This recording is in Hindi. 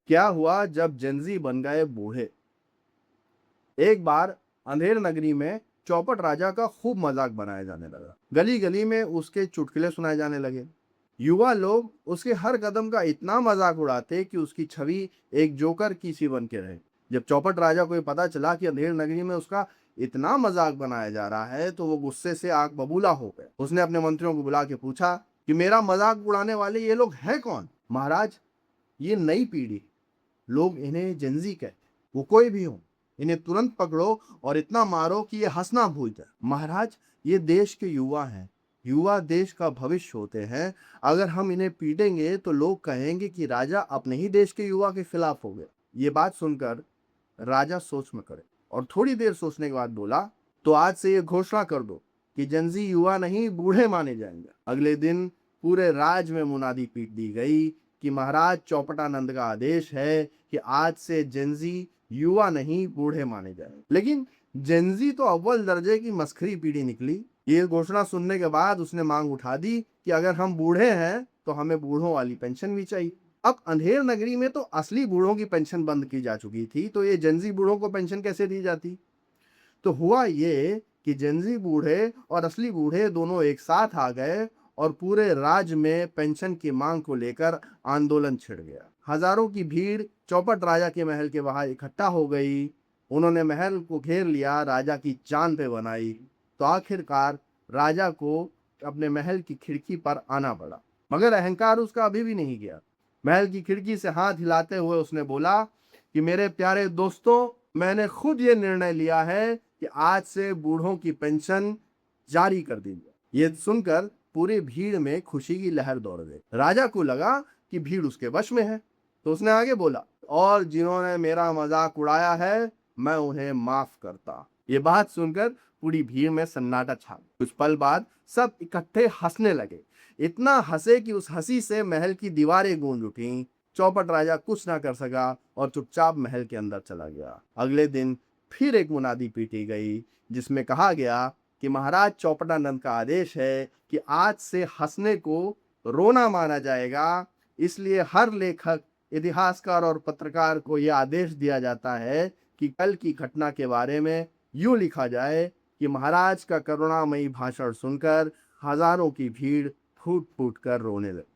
क्या हुआ जब जेनजी बन गए बूढ़े। एक बार अंधेर नगरी में चौपट राजा का खूब मजाक बनाया जाने लगा। गली गली में उसके चुटकुले सुनाए जाने लगे। युवा लोग उसके हर कदम का इतना मजाक उड़ाते कि उसकी छवि एक जोकर की सी बन के रहे। जब चौपट राजा को ये पता चला कि अंधेर नगरी में उसका इतना मजाक बनाया जा रहा है तो वो गुस्से से आग बबूला हो गए। उसने अपने मंत्रियों को बुला के पूछा कि मेरा मजाक उड़ाने वाले ये लोग हैं कौन। महाराज, ये नई पीढ़ी, लोग इन्हें जेंजी कहते हैं। वो कोई भी हो, इन्हें तुरंत पकड़ो और इतना मारो कि ये हंसना भूल जाए। महाराज, ये देश के युवा हैं। युवा देश का भविष्य होते हैं। अगर हम इन्हें पीटेंगे तो लोग कहेंगे कि राजा अपने ही देश के युवा के खिलाफ हो गए। ये बात सुनकर राजा सोच में पड़े और थोड़ी देर सोचने के बाद बोला, तो आज से ये घोषणा कर दो कि जेंजी युवा नहीं बूढ़े माने जाएंगे। अगले दिन पूरे राज में मुनादी पीट दी गई कि महाराज चौपटानंद का आदेश है कि आज से जेंजी युवा नहीं बूढ़े माने जाए। लेकिन जेंजी तो अव्वल दर्जे की मस्खरी पीढ़ी निकली। ये घोषणा सुनने के बाद उसने मांग उठा दी कि अगर हम बूढ़े हैं तो हमें बूढ़ों वाली पेंशन भी चाहिए। अब अंधेर नगरी में तो असली बूढ़ों की पेंशन बंद की जा चुकी थी, तो ये जेंजी बूढ़ों को पेंशन कैसे दी जाती। तो हुआ ये कि जेंजी बूढ़े और असली बूढ़े दोनों एक साथ आ गए और पूरे राज्य में पेंशन की मांग को लेकर आंदोलन छिड़ गया। हजारों की भीड़ चौपट राजा के महल के बाहर इकट्ठा हो गई। उन्होंने महल को घेर लिया, राजा की जान पे बनाई। तो आखिरकार राजा को अपने महल की खिड़की पर आना पड़ा, मगर अहंकार उसका अभी भी नहीं गया। महल की खिड़की से हाथ हिलाते हुए उसने बोला कि मेरे प्यारे दोस्तों, मैंने खुद ये निर्णय लिया है कि आज से बूढ़ों की पेंशन जारी कर दी जाए। ये सुनकर पूरी भीड़ में खुशी की लहर दौड़ गई। राजा को लगा कि भीड़ उसके वश में है, तो उसने आगे बोला, और जिन्होंने मेरा मजाक उड़ाया है मैं उन्हें माफ करता। ये बात सुनकर पूरी भीड़ में सन्नाटा छा गया। कुछ पल बाद सब इकट्ठे हंसने लगे। इतना हंसे कि उस हंसी से महल की दीवारें गूंज उठी। चौपट राजा कुछ ना कर सका और चुपचाप महल के अंदर चला गया। अगले दिन फिर एक मुनादी पीटी गई जिसमें कहा गया कि महाराज चौपटानंद का आदेश है कि आज से हंसने को रोना माना जाएगा। इसलिए हर लेखक, इतिहासकार और पत्रकार को यह आदेश दिया जाता है कि कल की घटना के बारे में यूं लिखा जाए कि महाराज का करुणामयी भाषण सुनकर हजारों की भीड़ फूट फूट कर रोने लगी।